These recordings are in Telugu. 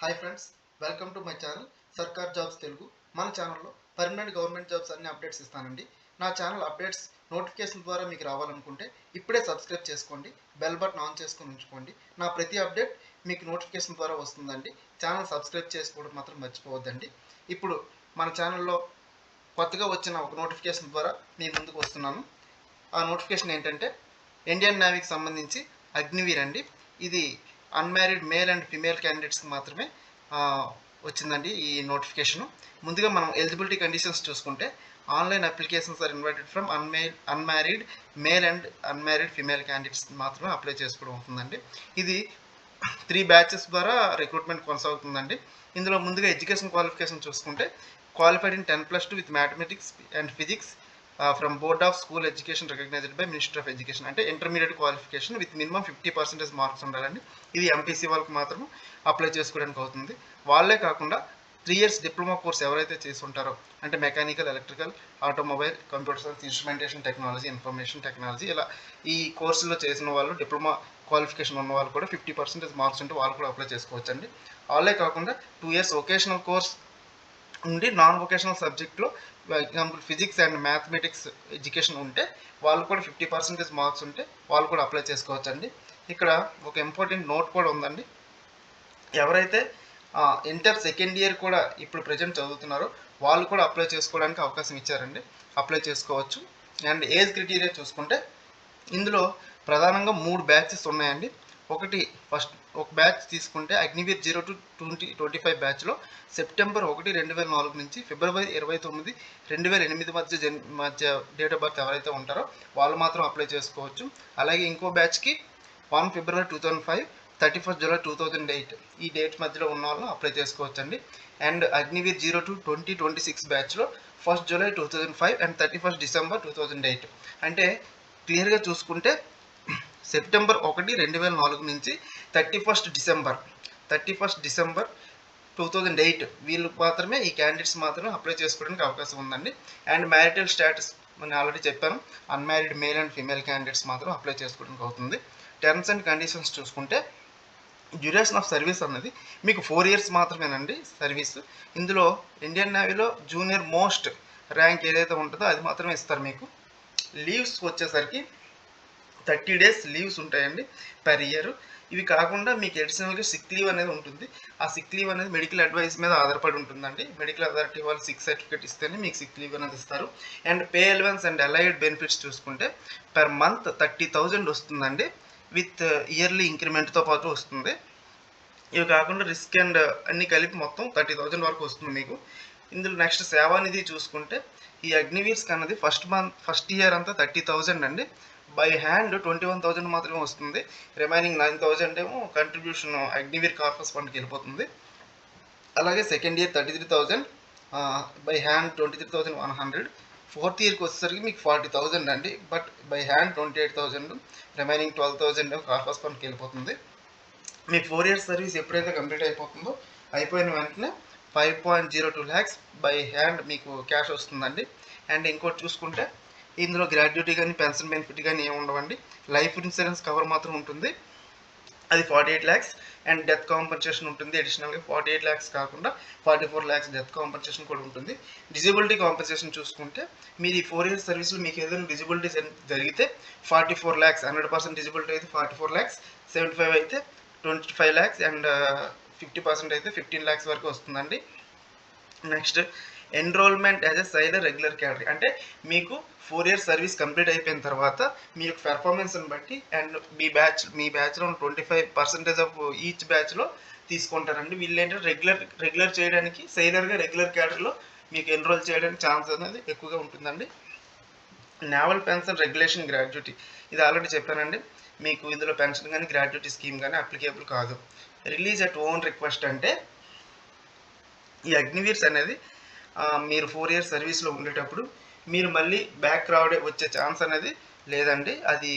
Hi friends, welcome to my channel సర్కార్ జాబ్స్ తెలుగు. మన ఛానల్లో పర్మనెంట్ గవర్నమెంట్ జాబ్స్ అన్ని అప్డేట్స్ ఇస్తానండి. నా ఛానల్ అప్డేట్స్ నోటిఫికేషన్ ద్వారా మీకు రావాలనుకుంటే ఇప్పుడే సబ్స్క్రైబ్ చేసుకోండి, బెల్ బటన్ ఆన్ చేసుకొని ఉంచుకోండి. నా ప్రతి అప్డేట్ మీకు నోటిఫికేషన్ ద్వారా వస్తుందండి. ఛానల్ సబ్స్క్రైబ్ చేసుకోవడం మాత్రం మర్చిపోవద్దండి. ఇప్పుడు మన ఛానల్లో కొత్తగా వచ్చిన ఒక నోటిఫికేషన్ ద్వారా మీ ముందుకు వస్తున్నాను. ఆ నోటిఫికేషన్ ఏంటంటే ఇండియన్ నేవీకి సంబంధించి అగ్నివీర్ అండి. ఇది అన్మ్యారీడ్ మేల్ అండ్ ఫిమేల్ క్యాండిడేట్స్కి మాత్రమే వచ్చిందండి ఈ నోటిఫికేషను. ముందుగా మనం ఎలిజిబిలిటీ కండిషన్స్ చూసుకుంటే online applications are invited from unmarried male and unmarried female candidates మాత్రమే అప్లై చేసుకోవడం అవుతుందండి. ఇది 3 బ్యాచెస్ ద్వారా రిక్రూట్మెంట్ కొనసాగుతుందండి. ఇందులో ముందుగా ఎడ్యుకేషన్ క్వాలిఫికేషన్ చూసుకుంటే qualified in 10+2 with mathematics and physics from board of school education recognized by minister of education. అంటే intermediate qualification with minimum 50% marks ఉండాలండి. ఇది ఎంపీసీ వాళ్ళకి మాత్రం అప్లై చేసుకోవడానికి అవుతుంది. వాళ్ళే కాకుండా 3 years డిప్లొమా కోర్స్ ఎవరైతే చేసి ఉంటారో, అంటే mechanical, electrical, automobile, computer science, instrumentation technology, information technology, ఇలా ఈ కోర్సులో చేసిన వాళ్ళు, డిప్లొమా క్వాలిఫికేషన్ ఉన్న వాళ్ళు కూడా 50% మార్క్స్ ఉంటే వాళ్ళు కూడా అప్లై చేసుకోవచ్చండి. వాళ్ళే కాకుండా 2 years వొకేషనల్ కోర్స్ ఉండి నాన్ వొకేషనల్ సబ్జెక్ట్లో example physics and mathematics education ఉంటే వాళ్ళు కూడా 50% మార్క్స్ ఉంటే వాళ్ళు కూడా అప్లై చేసుకోవచ్చండి. ఇక్కడ ఒక ఇంపార్టెంట్ నోట్ కూడా ఉందండి. ఎవరైతే ఇంటర్ సెకండ్ ఇయర్ కూడా ఇప్పుడు ప్రజెంట్ చదువుతున్నారో వాళ్ళు కూడా అప్లై చేసుకోవడానికి అవకాశం ఇచ్చారండి. అప్లై చేసుకోవచ్చు. అండ్ ఏజ్ క్రైటీరియా చూసుకుంటే ఇందులో ప్రధానంగా 3 బ్యాచెస్ ఉన్నాయండి. ఫస్ట్ ఒక బ్యాచ్ తీసుకుంటే అగ్నివీర్ 0 to 2025 బ్యాచ్లో సెప్టెంబర్ 1, 2004 నుంచి ఫిబ్రవరి 29, 2008 మధ్య డేట్ ఆఫ్ బర్త్ ఎవరైతే ఉంటారో వాళ్ళు మాత్రం అప్లై చేసుకోవచ్చు. అలాగే ఇంకో బ్యాచ్కి 1 February 2005, 31 July 2008 ఈ డేట్ మధ్యలో ఉన్న వాళ్ళు అప్లై చేసుకోవచ్చు అండి. అండ్ అగ్నివీర్ 0 to 2026 బ్యాచ్లో 1 July 2005 అండ్ 31 December 2008. అంటే క్లియర్గా చూసుకుంటే సెప్టెంబర్ 1, 2004 నుంచి 31 డిసెంబర్ 2008 వీళ్ళు మాత్రమే, ఈ క్యాండిడేట్స్ మాత్రమే అప్లై చేసుకోవడానికి అవకాశం ఉందండి. అండ్ మ్యారిటల్ స్టేటస్ నేను ఆల్రెడీ చెప్పాను, unmarried male and female candidates మాత్రం అప్లై చేసుకోవడానికి అవుతుంది. టర్మ్స్ అండ్ కండిషన్స్ చూసుకుంటే డ్యూరేషన్ ఆఫ్ సర్వీస్ అన్నది మీకు 4 years మాత్రమేనండి సర్వీస్. ఇందులో ఇండియన్ నేవీలో జూనియర్ మోస్ట్ ర్యాంక్ ఏదైతే ఉంటుందో అది మాత్రమే ఇస్తారు మీకు. లీవ్స్ వచ్చేసరికి 30 days లీవ్స్ ఉంటాయండి పర్ ఇయర్. ఇవి కాకుండా మీకు అడిషనల్గా సిక్ లీవ్ అనేది ఉంటుంది. ఆ సిక్ లీవ్ అనేది మెడికల్ అడ్వైస్ మీద ఆధారపడి ఉంటుందండి. మెడికల్ అథారిటీ వాళ్ళు సిక్ సర్టిఫికేట్ ఇస్తేనే మీకు సిక్ లీవ్ అనేది ఇస్తారు. And pay allowance and allied benefits చూసుకుంటే పర్ మంత్ 30,000 వస్తుందండి, విత్ ఇయర్లీ ఇంక్రిమెంట్తో పాటు వస్తుంది. ఇవి కాకుండా రిస్క్ అండ్ అన్ని కలిపి మొత్తం 30,000 వరకు వస్తుంది మీకు. ఇందులో నెక్స్ట్ సేవానిధి చూసుకుంటే ఈ అగ్నివీర్స్కి అన్నది ఫస్ట్ ఇయర్ అంతా 30,000 అండి. బై హ్యాండ్ 21,000 మాత్రమే వస్తుంది. రిమైనింగ్ 9,000 ఏమో కంట్రిబ్యూషన్ అగ్నివీర్ కార్పస్ ఫండ్కి వెళ్ళిపోతుంది. అలాగే second year 33,000, by hand 23,100. Fourth ఇయర్కి వచ్చేసరికి మీకు 40,000 అండి, but by hand 28,000, remaining 12,000 corpus ఫండ్కి వెళ్ళిపోతుంది. మీ 4 years సర్వీస్ ఎప్పుడైతే కంప్లీట్ అయిపోతుందో అయిపోయిన వెంటనే 5.02 lakhs బై హ్యాండ్ మీకు క్యాష్ వస్తుందండి. అండ్ ఇంకోటి చూసుకుంటే ఇందులో గ్రాడ్యుటీ కానీ పెన్షన్ బెనిఫిట్ కానీ ఏమి ఉండవండి. లైఫ్ ఇన్సూరెన్స్ కవర్ మాత్రం ఉంటుంది, అది 48 lakhs. అండ్ డెత్ కాంపన్సేషన్ ఉంటుంది అడిషనల్గా. 48 lakhs కాకుండా 44 lakhs డెత్ కాంపన్సేషన్ కూడా ఉంటుంది. డిజబిలిటీ కాంపన్సేషన్ చూసుకుంటే మీరు ఈ 4 years సర్వీస్లో మీకు ఏదైనా డిజబిలిటీ జరిగితే 44 lakhs, 100% డిజబిలిటీ అయితే 44 lakhs, 75 అయితే 25 lakhs, అండ్ 50% అయితే 15 lakhs వరకు వస్తుందండి. Next enrollment as a sailor regular cadre. అంటే మీకు 4 years సర్వీస్ కంప్లీట్ అయిపోయిన తర్వాత మీ యొక్క పెర్ఫార్మెన్స్ని బట్టి అండ్ మీ బ్యాచ్లో 25% ఆఫ్ ఈచ్ బ్యాచ్లో తీసుకుంటారండి. వీళ్ళు ఏంటంటే రెగ్యులర్ చేయడానికి సైలర్గా రెగ్యులర్ క్యాడర్లో మీకు ఎన్రోల్ చేయడానికి ఛాన్స్ అనేది ఎక్కువగా ఉంటుందండి. నేవల్ పెన్షన్ రెగ్యులేషన్ గ్రాడ్యుటీ ఇది ఆల్రెడీ చెప్పానండి. మీకు ఇందులో పెన్షన్ కానీ గ్రాడ్యుటీ స్కీమ్ కానీ అప్లికేబుల్ కాదు. రిలీజ్ అట్ ఓన్ రిక్వెస్ట్ అంటే ఈ అగ్నివీర్స్ అనేది మీరు 4 years సర్వీస్లో ఉండేటప్పుడు మీరు మళ్ళీ బ్యాక్ వచ్చే ఛాన్స్ అనేది లేదండి. అది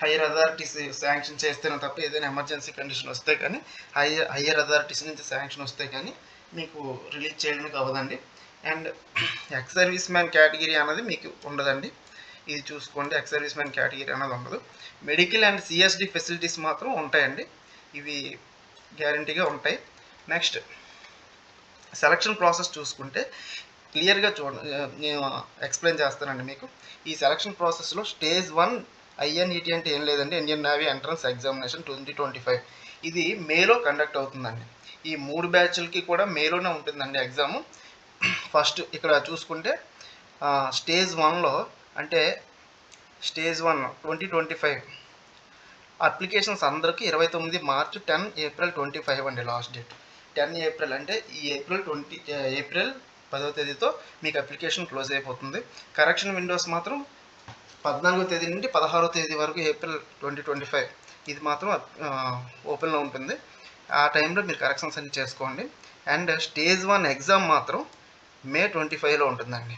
హయ్యర్ అథారిటీస్ శాంక్షన్ చేస్తేనే తప్ప, ఏదైనా ఎమర్జెన్సీ కండిషన్ వస్తే కానీ హయ్యర్ అథారిటీస్ నుంచి శాంక్షన్ వస్తే కానీ మీకు రిలీజ్ చేయడానికి అవ్వదండి. And ex service man category అనేది మీకు ఉండదండి. ఇది చూసుకోండి, ఎక్స్ సర్వీస్ మ్యాన్ కేటగిరీ అనేది ఉండదు. మెడికల్ అండ్ సిఎస్డి ఫెసిలిటీస్ మాత్రం ఉంటాయండి, ఇవి గ్యారంటీగా ఉంటాయి. నెక్స్ట్ సెలక్షన్ ప్రాసెస్ చూసుకుంటే క్లియర్గా నేను ఎక్స్ప్లెయిన్ చేస్తానండి మీకు. ఈ సెలక్షన్ ప్రాసెస్లో స్టేజ్ 1 INET అంటే ఏం లేదండి, ఇండియన్ నేవీ ఎంట్రన్స్ ఎగ్జామినేషన్ 2025. ఇది మేలో కండక్ట్ అవుతుందండి. ఈ 3 బ్యాచ్లకి కూడా మేలోనే ఉంటుందండి ఎగ్జాము. ఫస్ట్ ఇక్కడ చూసుకుంటే స్టేజ్ 1లో అంటే స్టేజ్ 1 2025 అప్లికేషన్స్ అందరికీ 29 మార్చ్ 10 ఏప్రిల్ 25 అండి లాస్ట్ డేట్. 10 ఏప్రిల్ అంటే ఈ ఏప్రిల్ 10వ తేదీతో మీకు అప్లికేషన్ క్లోజ్ అయిపోతుంది. కరెక్షన్ విండోస్ మాత్రం 14వ తేదీ నుండి 16వ తేదీ వరకు ఏప్రిల్ 2025 ఇది మాత్రం ఓపెన్లో ఉంటుంది. ఆ టైంలో మీరు కరెక్షన్స్ అన్ని చేసుకోండి. అండ్ స్టేజ్ 1 ఎగ్జామ్ మాత్రం మే 25లో ఉంటుందండి.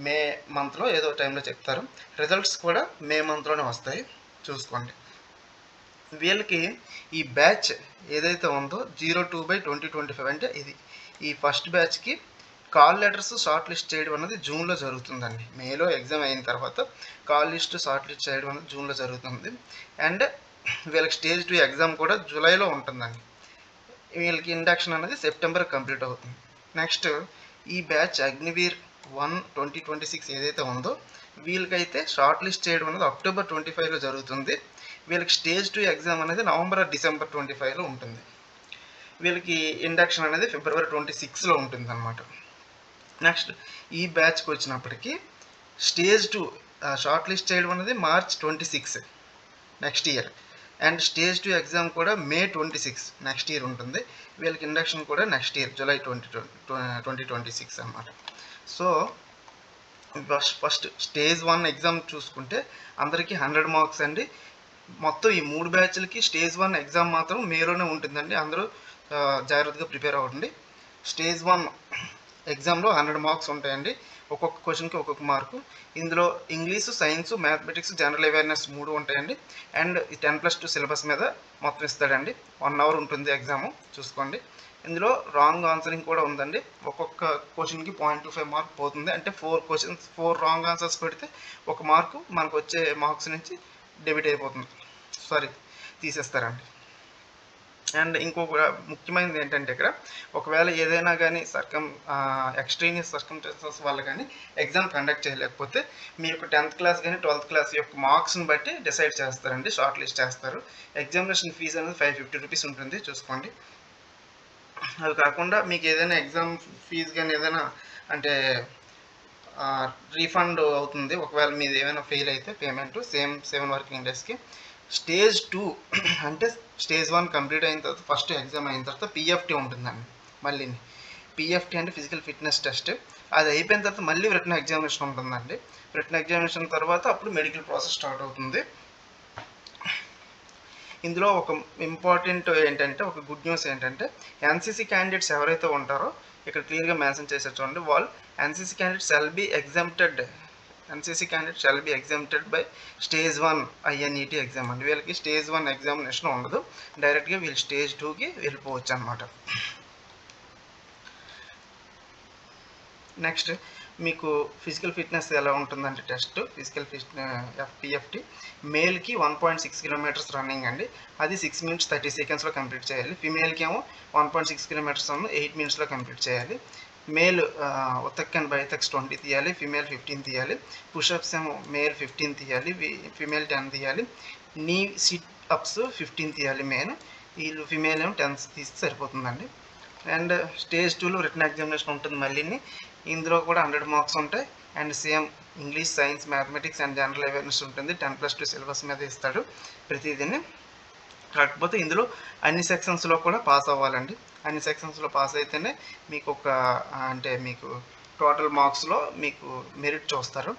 మే మంత్లో ఏదో టైంలో చెప్తారు. రిజల్ట్స్ కూడా మే మంత్లోనే వస్తాయి, చూసుకోండి. వీళ్ళకి ఈ బ్యాచ్ ఏదైతే ఉందో 02/2025 అంటే ఇది ఈ ఫస్ట్ బ్యాచ్కి కాల్ లెటర్స్ షార్ట్ లిస్ట్ చేయడం అనేది జూన్లో జరుగుతుందండి. మేలో ఎగ్జామ్ అయిన తర్వాత కాల్ లిస్ట్ షార్ట్ లిస్ట్ చేయడం అనేది జూన్లో జరుగుతుంది. అండ్ వీళ్ళకి స్టేజ్ 2 ఎగ్జామ్ కూడా జూలైలో ఉంటుందండి. వీళ్ళకి ఇండక్షన్ అనేది సెప్టెంబర్ కంప్లీట్ అవుతుంది. నెక్స్ట్ ఈ బ్యాచ్ అగ్నివీర్ 1 2026 ఏదైతే ఉందో వీళ్ళకైతే షార్ట్ లిస్ట్ చేయడం అనేది అక్టోబర్ 25లో జరుగుతుంది. వీళ్ళకి స్టేజ్ 2 ఎగ్జామ్ అనేది నవంబర్ డిసెంబర్ 25లో ఉంటుంది. వీళ్ళకి ఇండక్షన్ అనేది ఫిబ్రవరి 26లో ఉంటుంది అనమాట. నెక్స్ట్ ఈ బ్యాచ్కి వచ్చినప్పటికీ స్టేజ్ 2 షార్ట్ లిస్ట్ చేయడం అనేది March 26 next year. And stage 2 exam కూడా మే 26 నెక్స్ట్ ఇయర్ ఉంటుంది. వీళ్ళకి ఇండక్షన్ కూడా నెక్స్ట్ ఇయర్ జూలై 2026 అనమాట. సో ఫస్ట్ స్టేజ్ 1 ఎగ్జామ్ చూసుకుంటే అందరికీ 100 మార్క్స్ అండి. మొత్తం ఈ 3 బ్యాచ్లకి స్టేజ్ 1 ఎగ్జామ్ మాత్రం మేలోనే ఉంటుందండి. అందరూ జాగ్రత్తగా ప్రిపేర్ అవ్వండి. స్టేజ్ 1 ఎగ్జామ్లో 100 మార్క్స్ ఉంటాయండి. ఒక్కొక్క క్వశ్చన్కి ఒక్కొక్క మార్కు. ఇందులో English, science, mathematics, general awareness 3 ఉంటాయండి. అండ్ 10+2 సిలబస్ మీద మొత్తం ఇస్తాడండి. 1 అవర్ ఉంటుంది ఎగ్జాము, చూసుకోండి. ఇందులో రాంగ్ ఆన్సరింగ్ కూడా ఉందండి. ఒక్కొక్క క్వశ్చన్కి 0.25 మార్క్ పోతుంది. అంటే 4 రాంగ్ ఆన్సర్స్ పెడితే 1 మార్కు మనకు వచ్చే మార్క్స్ నుంచి డెబిట్ అయిపోతుంది, తీసేస్తారండి. అండ్ ఇంకొక ముఖ్యమైనది ఏంటంటే ఇక్కడ ఒకవేళ ఏదైనా కానీ ఎక్స్ట్రీనియస్ సర్కమ్స్టెన్సెస్ వల్ల కానీ ఎగ్జామ్ కండక్ట్ చేయలేకపోతే మీ యొక్క 10th క్లాస్ కానీ 12th క్లాస్ యొక్క మార్క్స్ని బట్టి డిసైడ్ చేస్తారండి, షార్ట్ లిస్ట్ చేస్తారు. ఎగ్జామినేషన్ ఫీజు అనేది 550 రూపీస్ ఉంటుంది, చూసుకోండి. అది కాకుండా మీకు ఏదైనా ఎగ్జామ్ ఫీజు కానీ ఏదైనా అంటే రీఫండ్ అవుతుంది ఒకవేళ మీది ఏమైనా ఫెయిల్ అయితే పేమెంట్ సేమ్ 7 వర్కింగ్ డేస్కి. స్టేజ్ 2 అంటే స్టేజ్ 1 కంప్లీట్ అయిన తర్వాత ఫస్ట్ ఎగ్జామ్ అయిన తర్వాత PFT ఉంటుందండి. మళ్ళీ PFT అంటే ఫిజికల్ ఫిట్నెస్ టెస్ట్. అది అయిపోయిన తర్వాత మళ్ళీ రిటన్ ఎగ్జామినేషన్ ఉంటుందండి. రిటన్ ఎగ్జామినేషన్ తర్వాత అప్పుడు మెడికల్ ప్రాసెస్ స్టార్ట్ అవుతుంది. ఇందులో ఒక ఇంపార్టెంట్ ఏంటంటే ఒక గుడ్ న్యూస్ ఏంటంటే NCC క్యాండిడేట్స్ ఎవరైతే ఉంటారో ఇక్కడ క్లియర్గా మెన్షన్ చేశారు చూడండి. NCC candidates shall be exempted by stage 1 INET exam అండి. వీళ్ళకి స్టేజ్ 1 ఎగ్జామినేషన్ ఉండదు, డైరెక్ట్గా వీళ్ళు స్టేజ్ 2కి వెళ్ళిపోవచ్చు అనమాట. నెక్స్ట్ మీకు ఫిజికల్ ఫిట్నెస్ ఎలా ఉంటుందంటే test physical PFT మేల్కి 1.6 kilometres running అండి. అది 6 minutes 30 secondsలో కంప్లీట్ చేయాలి. ఫిమేల్కి ఏమో 1.6 కిలోమీటర్స్ 8 minutesలో కంప్లీట్ చేయాలి. మేల్ ఉతక్ అండ్ బైతక్స్ 20 తీయాలి, ఫిమేల్ 15 తీయాలి. పుషప్స్ ఏమో మేల్ 15 తీయాలి, ఫిమేల్ 10 తీయాలి. నీ సిట్ అప్స్ 15 తీయాలి మెయిన్, వీళ్ళు ఫిమేల్ ఏమో 10 తీస్తే సరిపోతుందండి. అండ్ స్టేజ్ 2లో రిటన్ ఎగ్జామినేషన్ ఉంటుంది మళ్ళీ. ఇందులో కూడా 100 మార్క్స్ ఉంటాయి. And same English, science, mathematics and general awareness ఉంటుంది. 10+2 సిలబస్ మీద ఇస్తాడు ప్రతిదీని. కాకపోతే ఇందులో అన్ని సెక్షన్స్లో కూడా పాస్ అవ్వాలండి. అన్ని సెక్షన్స్లో పాస్ అయితేనే మీకు మీకు టోటల్ మార్క్స్లో మీకు మెరిట్ చూస్తారు.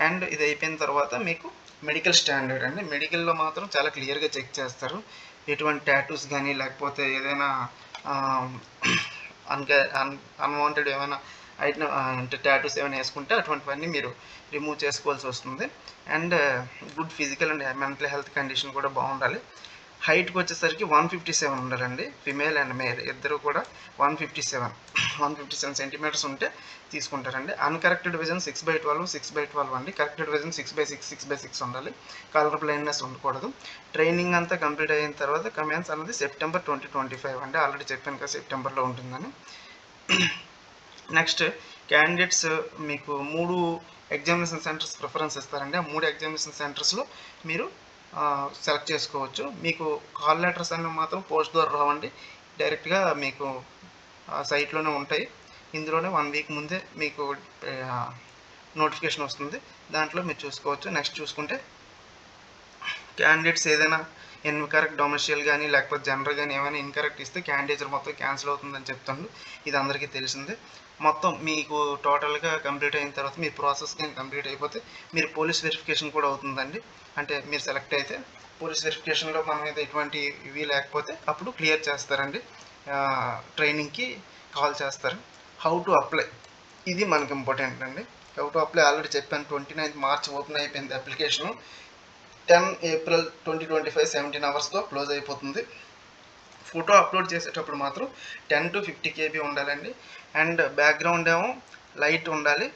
అండ్ ఇది అయిపోయిన తర్వాత మీకు మెడికల్ స్టాండర్డ్ అండి. మెడికల్లో మాత్రం చాలా క్లియర్గా చెక్ చేస్తారు. ఎటువంటి టాటూస్ కానీ లేకపోతే ఏదైనా అన్వాంటెడ్ ఏమైనా అంటే టాటూస్ ఏమైనా వేసుకుంటే అటువంటివన్నీ మీరు రిమూవ్ చేసుకోవాల్సి వస్తుంది. And good physical and mental health condition కూడా బాగుండాలి. హైట్కి వచ్చేసరికి 157 ఉండాలండి. ఫిమేల్ అండ్ మేల్ ఇద్దరు కూడా 157 సెంటీమీటర్స్ ఉంటే తీసుకుంటారండి. అన్కరెక్టెడ్ విజన్ 6/12 6/12 అండి. కరెక్టెడ్ విజన్ 6/6 6/6 ఉండాలి. కలర్ బ్లైండ్నెస్ ఉండకూడదు. ట్రైనింగ్ అంతా కంప్లీట్ అయిన తర్వాత కమెన్స్ అన్నది సెప్టెంబర్ 2025 అండి. ఆల్రెడీ చెప్పాను కదా సెప్టెంబర్లో ఉంటుందని. నెక్స్ట్ క్యాండిడేట్స్ మీకు 3 ఎగ్జామినేషన్ సెంటర్స్ ప్రిఫరెన్స్ ఇస్తారండి. ఆ 3 ఎగ్జామినేషన్ సెంటర్స్లో మీరు సెలెక్ట్ చేసుకోవచ్చు. మీకు కాల్ లెటర్స్ అనేవి మాత్రం పోస్ట్ ద్వారా రావండి. డైరెక్ట్గా మీకు సైట్లోనే ఉంటాయి. ఇందులోనే 1 వీక్ ముందే మీకు నోటిఫికేషన్ వస్తుంది. దాంట్లో మీరు చూసుకోవచ్చు. నెక్స్ట్ చూసుకుంటే క్యాండిడేట్స్ ఏదైనా ఇన్కరెక్ట్ డొమెస్టియల్ కానీ లేకపోతే జనరల్ కానీ ఏమైనా ఇన్కరెక్ట్ ఇస్తే క్యాండిడేట్ మొత్తం క్యాన్సిల్ అవుతుందని చెప్తాను. ఇది అందరికీ తెలిసిందే. మొత్తం మీకు టోటల్గా కంప్లీట్ అయిన తర్వాత మీ ప్రాసెస్ కానీ కంప్లీట్ అయిపోతే మీరు పోలీస్ వెరిఫికేషన్ కూడా అవుతుందండి. అంటే మీరు సెలెక్ట్ అయితే పోలీస్ వెరిఫికేషన్లో మన మీద ఎటువంటి ఇవి లేకపోతే అప్పుడు క్లియర్ చేస్తారండి. ట్రైనింగ్కి కాల్ చేస్తారు. హౌ టు అప్లై ఇది మనకి ఇంపార్టెంట్ అండి. హౌ టు అప్లై ఆల్రెడీ చెప్పాను. 29th March ఓపెన్ అయిపోయింది అప్లికేషను. 10 April 2025 17 అవర్స్తో క్లోజ్ అయిపోతుంది. ఫోటో అప్లోడ్ చేసేటప్పుడు మాత్రం 10 to 50 KB ఉండాలండి. అండ్ బ్యాక్గ్రౌండ్ ఏమో లైట్ ఉండాలి,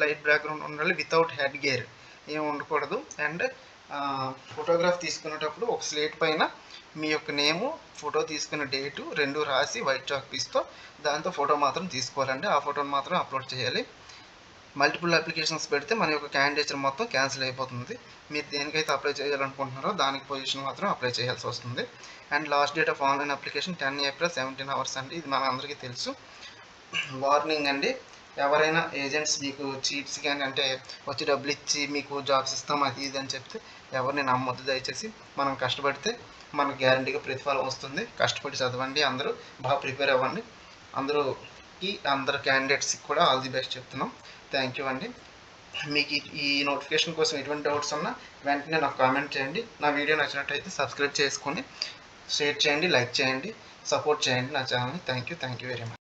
లైట్ బ్యాక్గ్రౌండ్ ఉండాలి, వితౌట్ హెడ్ గేర్ ఏమి ఉండకూడదు. అండ్ ఫోటోగ్రాఫ్ తీసుకునేటప్పుడు ఒక స్లేట్ పైన మీ యొక్క నేము, ఫోటో తీసుకున్న డేటు 2 రాసి వైట్ చాక్ పీస్తో దాంతో ఫోటో మాత్రం తీసుకోవాలండి. ఆ ఫోటోని మాత్రం అప్లోడ్ చేయాలి. మల్టిపుల్ అప్లికేషన్స్ పెడితే మన యొక్క క్యాండిడేచర్ మొత్తం క్యాన్సిల్ అయిపోతుంది. మీరు దేనికైతే అప్లై చేయాలనుకుంటున్నారో దానికి పొజిషన్ మాత్రం అప్లై చేయాల్సి వస్తుంది. And last date of online application 10 April 17 hours అండి. ఇది మన అందరికీ తెలుసు. వార్నింగ్ అండి, ఎవరైనా ఏజెంట్స్ మీకు చీట్స్ కానీ అంటే వచ్చి డబ్బులు ఇచ్చి మీకు జాబ్స్ ఇస్తాం అది ఇది అని చెప్తే ఎవరిని నమ్మొద్దు దయచేసి. మనం కష్టపడితే మనకు గ్యారంటీగా ప్రతిఫలం వస్తుంది. కష్టపడి చదవండి, అందరూ బాగా ప్రిపేర్ అవ్వండి. అందరు క్యాండిడేట్స్కి కూడా ఆల్ ది బెస్ట్ చెప్తున్నాం. థ్యాంక్ యూ అండి. మీకు ఈ నోటిఫికేషన్ కోసం ఎటువంటి డౌట్స్ ఉన్నా వెంటనే నాకు కామెంట్ చేయండి. నా వీడియో నచ్చినట్టయితే సబ్స్క్రైబ్ చేసుకొని షేర్ చేయండి, లైక్ చేయండి, సపోర్ట్ చేయండి నా ఛానల్ని. Thank you very much.